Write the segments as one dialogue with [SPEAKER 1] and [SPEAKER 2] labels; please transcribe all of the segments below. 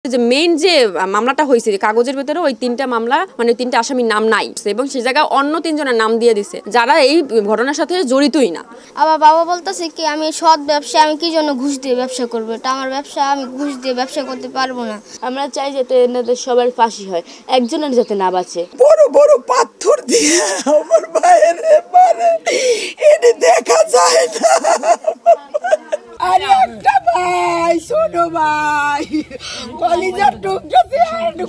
[SPEAKER 1] যে মেইন যে মামলাটা হয়েছে কাগজের ভেতরে ওই 3টা মামলা মানে 3টা আসামির নাম নাই এবং সেই জায়গায় অন্য 3 জনের নাম দিয়ে দিছে যারা এই ঘটনার সাথে জড়িতই না।
[SPEAKER 2] আবার বাবা বলতেছে কি আমি সৎ ব্যবসা আমি কি জন্য ঘুষ দিয়ে ব্যবসা করব, এটা আমার ব্যবসা, আমি ঘুষ দিয়ে ব্যবসা করতে পারবো না।
[SPEAKER 3] আমরা চাই যাতে এনাদের সবার ফাঁসি হয়, একজনের যাতে না বাঁচে।
[SPEAKER 4] বড় বড় পাথর দিয়ে আমার ভাইয়ের মারে এটা দেখা যায় না। আরে একটা ভাই, ছোট ভাই, কলিজার টুকটাতে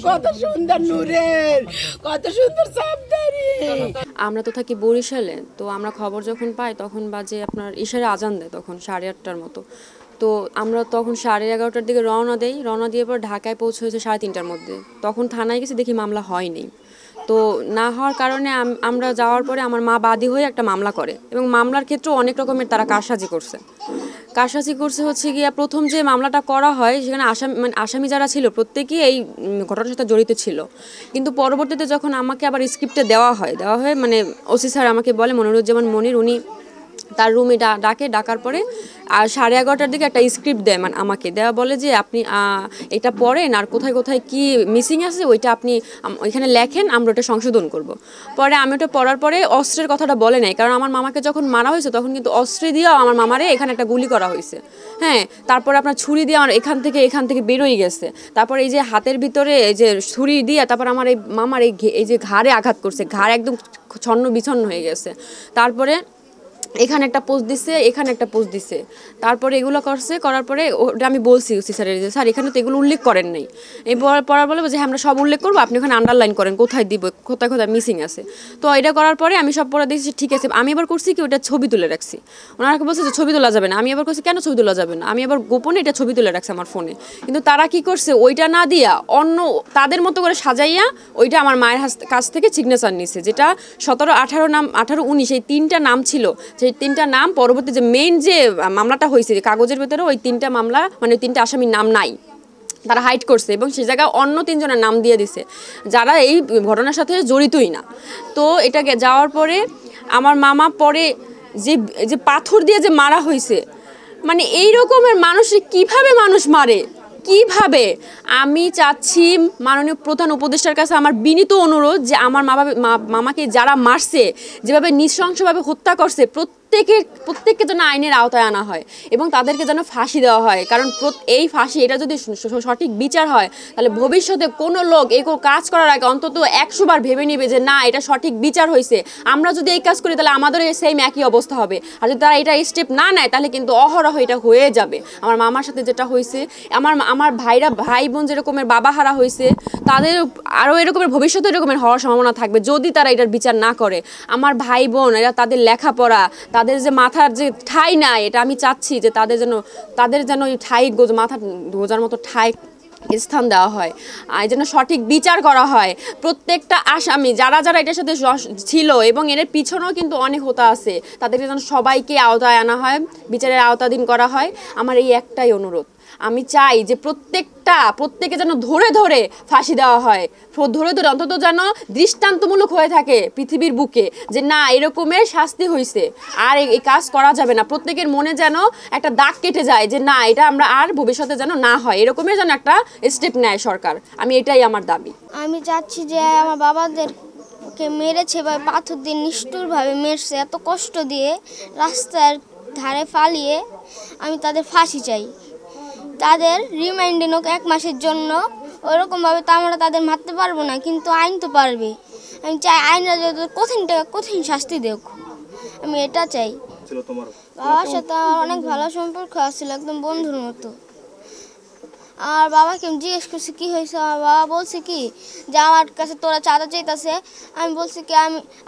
[SPEAKER 4] কত সুন্দর নূরের, কত সুন্দর চাপদারি।
[SPEAKER 1] আমরা তো থাকি বরিশালে, তো আমরা খবর যখন পাই তখন বাজে আপনার ইশারে আজান দেয়, তখন 8:30টার মতো। তো আমরা তখন 11:30টার দিকে রওনা দিয়ে পর ঢাকায় পৌঁছে হয়েছে 3:30টার মধ্যে। তখন থানায় গেছি, দেখি মামলা হয়নি। তো না হওয়ার কারণে আমরা যাওয়ার পরে আমার মা বাদী হয়ে একটা মামলা করে এবং মামলার ক্ষেত্রেও অনেক রকমের তারা কারসাজি করছে হচ্ছে গিয়া প্রথম যে মামলাটা করা হয় সেখানে আসামি যারা ছিল প্রত্যেকেই এই ঘটনার সাথে জড়িত ছিল। কিন্তু পরবর্তীতে যখন আমাকে আবার স্ক্রিপ্টে দেওয়া হয় মানে ওসি স্যার আমাকে বলে, মনিরুজ্জামান মনির, উনি তার রুমে ডাকার পরে আর 11:30টার দিকে একটা স্ক্রিপ্ট দেয়, মানে আমাকে দেওয়া বলে যে আপনি এটা পড়েন আর কোথায় কোথায় কি মিসিং আছে ওইটা আপনি ওইখানে লেখেন, আমরা ওটা সংশোধন করব। পরে আমি ওটা পড়ার পরে অস্ত্রের কথাটা বলে নাই, কারণ আমার মামাকে যখন মারা হয়েছে তখন কিন্তু অস্ত্র দিয়েও আমার মামারে এখানে একটা গুলি করা হয়েছে। হ্যাঁ, তারপরে আপনার ছুরি দিয়ে আমার এখান থেকে বেরোই গেছে। তারপরে এই যে হাতের ভিতরে এই যে ছুরি দিয়ে তারপর আমার এই মামার এই যে ঘাড়ে আঘাত করছে, ঘাড় একদম ছন্ন বিছন্ন হয়ে গেছে। তারপরে এখানে একটা পোস্ট দিছে, এখানে একটা পোস্ট দিছে। তারপরে এগুলো করার পরে ওটা আমি বলছি ওসি স্যারের যে স্যার এখানে তো এগুলো উল্লেখ করেন নাই। পড়ার বলে যে হ্যাঁ আমরা সব উল্লেখ করবো, আপনি ওখানে আন্ডারলাইন করেন কোথায় দিব, কোথায় কোথায় মিসিং আছে। তো এটা করার পরে আমি সব পড়া দেখছি ঠিক আছে। আমি এবার করছি কি ওটা ছবি তুলে রাখছি। ওনারা বলছে যে ছবি তোলা যাবে না। আমি এবার করছি কেন ছবি তোলা যাবে না, আমি এবার গোপনে এটা ছবি তুলে রাখছি আমার ফোনে। কিন্তু তারা কি করছে, ওইটা না দিয়া অন্য তাদের মতো করে সাজাইয়া ওইটা আমার মায়ের কাছ থেকে সিগনেচার নিছে, যেটা 17, 18 নাম 18, 19 এই 3টা নাম ছিল। সেই 3টা নাম পরবর্তী যে মেইন যে মামলাটা হয়েছে কাগজের ভেতরে ওই 3টা মামলা মানে 3টা আসামির নাম নাই, তারা হাইড করছে এবং সেই জায়গায় অন্য 3 জনের নাম দিয়ে দিছে যারা এই ঘটনার সাথে জড়িতই না। তো এটাকে যাওয়ার পরে আমার মামা পরে যে পাথর দিয়ে যে মারা হয়েছে, মানে এই রকমের মানুষের কিভাবে মানুষ মারে, কিভাবে? আমি চাচ্ছি মাননীয় প্রধান উপদেষ্টার কাছে আমার বিনীত অনুরোধ যে আমার মামাকে যারা মারছে, যেভাবে নৃশংসভাবে হত্যা করছে, প্রত্যেককে যেন আইনের আওতায় আনা হয় এবং তাদেরকে যেন ফাঁসি দেওয়া হয়। কারণ এই ফাঁসি এটা যদি সঠিক বিচার হয় তাহলে ভবিষ্যতে কোনো লোক এই কাজ করার আগে অন্তত 100 বার ভেবে নিবে যে না এটা সঠিক বিচার হয়েছে। আমরা যদি এই কাজ করি তাহলে আমাদের সেম একই অবস্থা হবে। আর যদি তারা এটা স্টেপ না নেয় তাহলে কিন্তু অহরহ এটা হয়ে যাবে। আমার মামার সাথে যেটা হয়েছে, আমার ভাই বোন যেরকমের বাবা হারা হয়েছে, তাদের আরও এরকমের ভবিষ্যতে এরকমের হওয়ার সম্ভাবনা থাকবে যদি তারা এটার বিচার না করে। আমার ভাই বোন এরা তাদের লেখাপড়া, তাদের যে মাথার যে ঠাঁই নাই, এটা আমি চাচ্ছি যে তাদের যেন ওই ঠাঁই মাথা গোজার মতো ঠাঁই স্থান দেওয়া হয়, আর যেন সঠিক বিচার করা হয়। প্রত্যেকটা আসামি যারা এটার সাথে ছিল এবং এর পিছনেও কিন্তু অনেক হোতা আছে, তাদেরকে যেন সবাইকে আওতায় আনা হয়, বিচারের আওতাধীন করা হয়। আমার এই একটাই অনুরোধ, আমি চাই যে প্রত্যেকে যেন ধরে ফাঁসি দেওয়া হয়, ধরে অন্তত যেন দৃষ্টান্তমূলক হয়ে থাকে পৃথিবীর বুকে যে না এরকমের শাস্তি হয়েছে, আর এই কাজ করা যাবে না। প্রত্যেকের মনে যেন একটা দাগ কেটে যায় যে না এটা আমরা আর ভবিষ্যতে যেন না হয়, এরকমের যেন একটা স্টেপ নেয় সরকার। আমি এটাই আমার দাবি।
[SPEAKER 2] আমি চাচ্ছি যে আমার বাবাদেরকে মেরেছে বা পাথর দিয়ে নিষ্ঠুরভাবে মেরেছে, এত কষ্ট দিয়ে রাস্তার ধারে ফালিয়ে, আমি তাদের ফাঁসি চাই। তাদের রিমাইন্ডে হোক 1 মাসের জন্য, ওরকমভাবে তো আমরা তাদের মারতে পারবো না, কিন্তু আইন তো পারবে। আমি চাই আইনরা যদি কঠিন শাস্তি দেখ, আমি এটা চাই। বাবার সাথে আমার অনেক ভালো সম্পর্ক আছিল, একদম বন্ধুর মতো। আর বাবাকে আমি জিজ্ঞেস করছি কী হয়েছে, আমার বাবা বলছে কি যে আমার কাছে তোরা চাঁদা চাইতেছে। আমি বলছি কি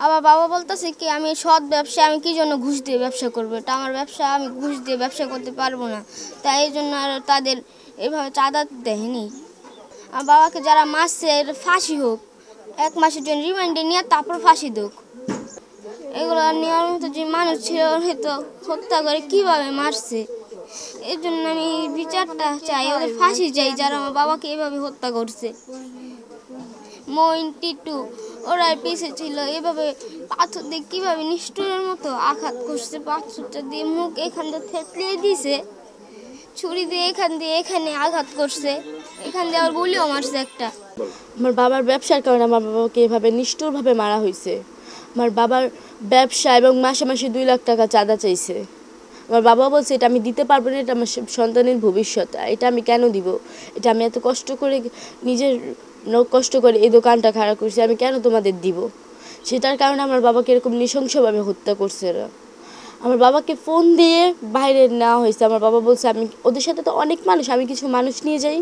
[SPEAKER 2] আবার বাবা বলতেছে কি আমি সৎ ব্যবসা আমি কি জন্য ঘুষ দিয়ে ব্যবসা করবো, এটা আমার ব্যবসা, আমি ঘুষ দিয়ে ব্যবসা করতে পারবো না। তাই এই জন্য আর তাদের এভাবে চাঁদা দেয়নি। আর বাবাকে যারা মারছে ফাঁসি হোক, 1 মাসের জন্য রিমান্ডে নিয়ে তারপর ফাঁসি দেখ। এগুলো নেওয়ার মতো যে মানুষ ছিল হয়তো হত্যা করে কীভাবে মারছে, এর জন্য আমি বিচারটা চাই, ওদের ফাঁসি চাই যারা আমার বাবাকে এভাবে হত্যা করছে। মইন, টিটু ওরা পিছে ছিল, এভাবে পাথর দিয়ে কীভাবে নিষ্ঠুরের মতো আঘাত করছে, পাথরটা দিয়ে মুখ এখানটা থেতলিয়ে দিছে, ছুরি দিয়ে এখানে আঘাত করছে, এখান দিয়ে আবার গুলিও মারছে একটা।
[SPEAKER 3] আমার বাবার ব্যবসার কারণে আমার বাবাকে এভাবে নিষ্ঠুরভাবে মারা হয়েছে। আমার বাবার ব্যবসা এবং মাসে মাসে 2 লাখ টাকা চাঁদা চাইছে। আমার বাবা বলছে এটা আমি দিতে পারবো না, এটা আমার সন্তানের ভবিষ্যৎ, এটা আমি কেন দিব, এটা আমি এত কষ্ট করে নিজের কষ্ট করে এই দোকানটা খাড়া করছি, আমি কেন তোমাদের দিব। সেটার কারণে আমার বাবাকে এরকম নৃশংসভাবে হত্যা করছে এরা। আমার বাবাকে ফোন দিয়ে বাইরে নেওয়া হয়েছে। আমার বাবা বলছে আমি ওদের সাথে তো অনেক মানুষ, আমি কিছু মানুষ নিয়ে যাই।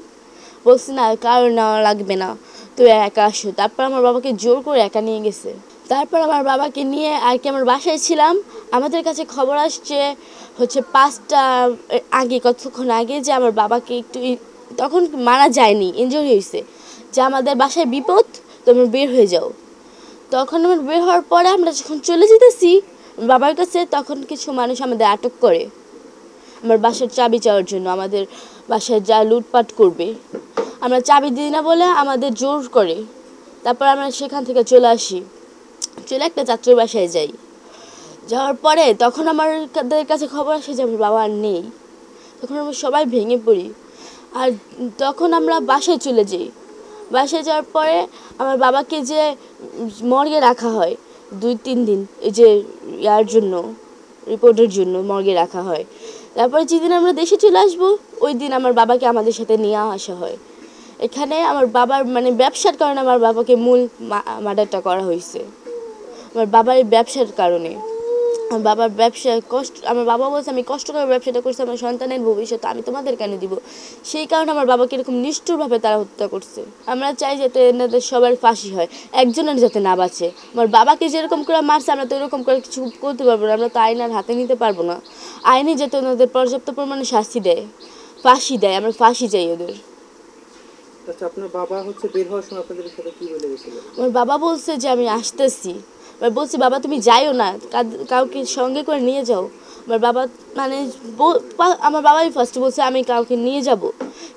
[SPEAKER 3] বলছি না, কারো নেওয়া লাগবে না, তুই একা আসো। তারপর আমার বাবাকে জোর করে একা নিয়ে গেছে। তারপর আমার বাবাকে নিয়ে আর কি আমার বাসায় ছিলাম, আমাদের কাছে খবর আসছে হচ্ছে 5টা আগে, কতক্ষণ আগে, যে আমার বাবাকে একটু তখন মারা যায়নি, ইনজুরি হয়েছে, যে আমাদের বাসায় বিপদ, তোমরা বের হয়ে যাও। তখন আমার বের হওয়ার পরে আমরা যখন চলে যেতেছি বাবার কাছে, তখন কিছু মানুষ আমাদের আটক করে আমার বাসার চাবি চাওয়ার জন্য, আমাদের বাসায় যা লুটপাট করবে। আমরা চাবি দিই না বলে আমাদের জোর করে। তারপর আমরা সেখান থেকে চলে আসি, চলে একটা চাচুর বাসায় যাই। যাওয়ার পরে তখন আমাদের কাছে খবর আসে যে আমার বাবা আর নেই। তখন আমরা সবাই ভেঙে পড়ি। আর তখন আমরা বাসায় চলে যাই। বাসায় যাওয়ার পরে আমার বাবাকে যে মর্গে রাখা হয় 2-3 দিন, এই যে ইয়ার জন্য, রিপোর্টের জন্য মর্গে রাখা হয়। তারপরে যেদিন আমরা দেশে চলে আসবো ওই দিন আমার বাবাকে আমাদের সাথে নিয়ে আসা হয়। এখানে আমার বাবার মানে ব্যবসার কারণে আমার বাবাকে মূল মার্ডারটা করা হয়েছে। আমার বাবার এই ব্যবসার কারণে, আমার বাবার ব্যবসা কষ্ট, আমার বাবা বলছে আমি কষ্ট করে ব্যবসাটা করছি, আমার সন্তানের ভবিষ্যৎ আমি তোমাদের কেন দিব। সেই কারণে আমার বাবাকে এরকম নিষ্ঠুরভাবে তারা হত্যা করছে। আমরা চাই যাতে এনাদের সবার ফাঁসি হয়, একজনের যাতে না বাঁচে। আমার বাবাকে যেরকম করে মারছে আমরা তো এরকম করে কিছু করতে পারবো না, আমরা তো আইন আর হাতে নিতে পারবো না। আইনে যাতে ওনাদের পর্যাপ্ত পরিমাণে শাস্তি দেয়, ফাঁসি দেয়, আমরা ফাঁসি চাই ওদের।
[SPEAKER 5] আচ্ছা, আপনার বাবা হচ্ছে বের হওয়ার সময় আপনাদের সাথে কি বলে গেছিল?
[SPEAKER 3] আমার বাবা বলছে যে আমি আসতেছি। বলছি বাবা তুমি যাইও না, কাউকে সঙ্গে করে নিয়ে যাও। আমার বাবা মানে আমার বাবাই ফার্স্ট বলছে আমি কাউকে নিয়ে যাব,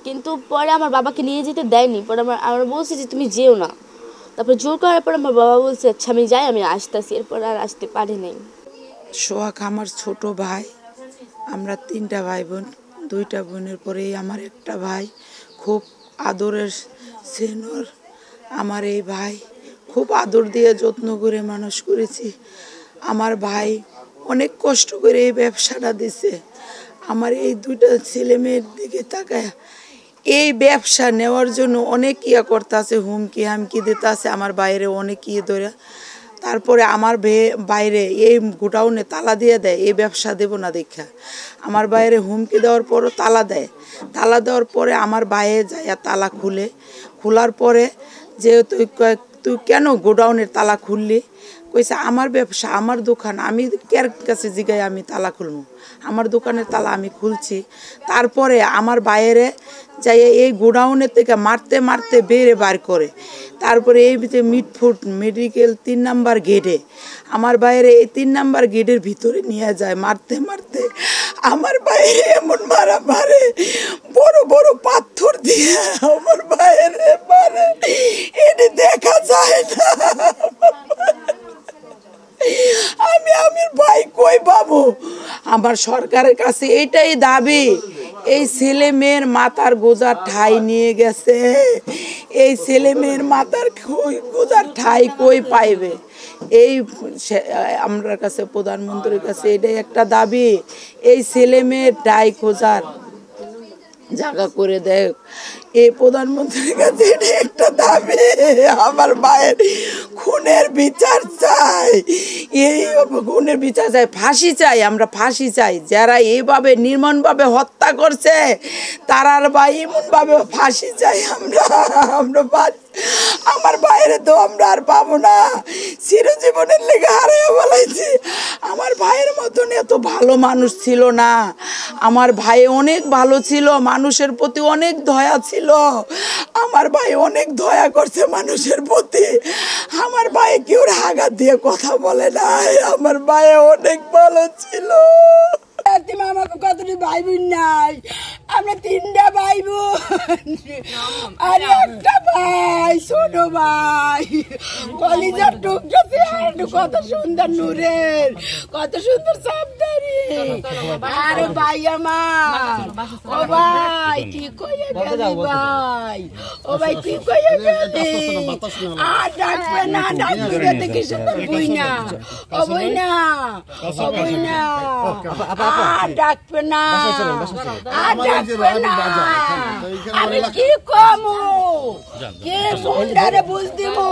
[SPEAKER 3] কিন্তু পরে আমার বাবাকে নিয়ে যেতে দেয়নি। পরে আমরা বলছি যে তুমি যেও না। তারপর জোর করার পর আমার বাবা বলছে আচ্ছা আমি যাই, আমি আসতেছি। এরপর আর আসতে পারি নাই।
[SPEAKER 4] সোহাগ আমার ছোট ভাই, আমরা 3টা ভাই বোন, 2টা বোনের পরেই আমার একটা ভাই। খুব আদরের সেনর আমার এই ভাই, খুব আদর দিয়ে যত্ন করে মানুষ করেছি। আমার ভাই অনেক কষ্ট করে এই ব্যবসাটা দিছে। আমার এই 2টা ছেলে মেয়ের দিকে তাকায় এই ব্যবসা নেওয়ার জন্য অনেক ইয়া করতে আছে, হুমকি হামকি দিতে আছে আমার বাইরে অনেক ইয়ে ধরে। তারপরে আমার বাইরে এই গোডাউনে তালা দিয়ে দেয়, এই ব্যবসা দেব না দেখা। আমার বাইরে হুমকি দেওয়ার পরও তালা দেয়। তালা দেওয়ার পরে আমার বাইরে যায় তালা খোলার পরে যে তুই কেন গোডাউনের তালা খুললি? কইছে আমার ব্যবসা, আমার দোকান, আমি কার কাছে জিগাই আমি তালা খুলবো? আমার দোকানের তালা আমি খুলছি। তারপরে আমার বাইরে যাই এই গোডাউনের থেকে মারতে মারতে বেড়ে বার করে। তারপরে এই মিটফুট মেডিকেল 3 নাম্বার গেটে আমার বাইরে এই 3 নাম্বার গেটের ভিতরে নিয়ে যায় মারতে মারতে। আমার বাইরে এমন মারা মারে, বড় বড় পাথর দিয়ে আমার বাইরে মারে, এটি দেখা যায় না। আমার ভাই কই পাবো? আমার সরকারের কাছে এইটাই দাবি, এই ছেলে মেয়ের মাথার গোজার ঠাই নিয়ে গেছে, এই ছেলে মেয়ের মাথার গোজার ঠাই কই পাইবে? এই আমার কাছে প্রধানমন্ত্রীর কাছে এটাই একটা দাবি, এই ছেলে মেয়ের ঠাই খোঁজার জায়গা করে দেয়। এই প্রধানমন্ত্রীর কাছে এটাই একটা দাবি। আমার ভাইয়ের খুনের বিচার চাই, এই খুনের বিচার চাই, ফাঁসি চাই, আমরা ফাঁসি চাই। যারা এইভাবে নির্মমভাবে হত্যা করছে তারার ভাই এমনভাবে ফাঁসি চাই আমরা। আমার ভাইয়ের তো আমরা আর পাবো না, চিরজীবনের লেগে হারিয়ে বলাইছি। আমার ভাইয়ের মতন এত ভালো মানুষ ছিল না। আমার ভাই অনেক ভালো ছিল, মানুষের প্রতি অনেক দয়া ছিল। আমার ভাই অনেক দয়া করছে মানুষের প্রতি। আমার ভাই কেউ আঘাত দিয়ে কথা বলে না, আমার ভাই অনেক ভালো ছিল। আমাকে কতটি ভাই বোন নাই,
[SPEAKER 6] আমরা তিনটা ভাই বোন আর একটা ভাই ছোট ভাই কলিজার টুকটাছে কত সুন্দর নূরের কত সুন্দর সাবধারি আর ভাই আমার ও ভাই কি কইয়া গেলি ভাই ও ভাই কি কইয়া গেলি আর ডাকবে না ডাকবে দেখি সুন্দর বই না ও বই না ও বই না আর ডাকবে না আর ডাকবে না আমি কি কমু কে সুন্দরে বুঝ দিমু